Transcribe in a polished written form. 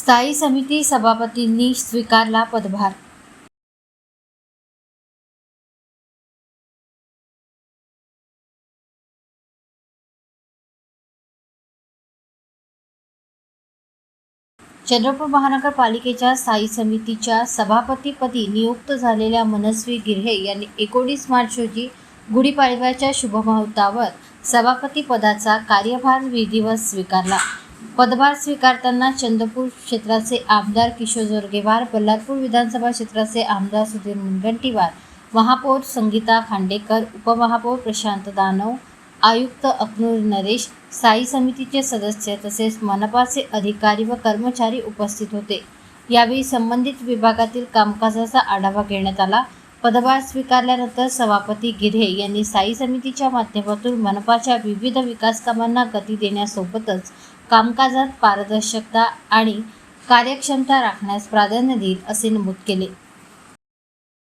स्थायी समिती सभापतींनी स्वीकारला पदभार। चंद्रपूर महानगरपालिकेच्या स्थायी समितीच्या सभापतीपदी नियुक्त झालेल्या मनस्वी गिऱ्हे यांनी 19 मार्च रोजी गुढीपाडव्याच्या शुभमुहूर्तावर सभापती पदाचा कार्यभार विधिवत स्वीकारला। पदभार स्वीकारताना चंद्रपूर क्षेत्राचे आमदार किशोर जोरगेवार, बल्लारपूर विधानसभा क्षेत्राचे आमदार सुधीर मुनगंटीवार, महापौर संगीता खांडेकर, उपमहापौर प्रशांत दानव, आयुक्त अकनूर नरेश, स्थायी समितीचे सदस्य तसेच मनपाचे अधिकारी व कर्मचारी उपस्थित होते। यावेळी संबंधित विभागातील कामकाजाचा आढावा घेण्यात आला। पदभार स्वीकारल्यानंतर सभापती गिऱ्हे यांनी स्थायी समितीच्या माध्यमातून मनपाच्या विविध विकास कामांना गती देण्यासोबतच कामकाजात पारदर्शकता आणि कार्यक्षमता राखण्यास प्राधान्य देईल असे नमूद केले।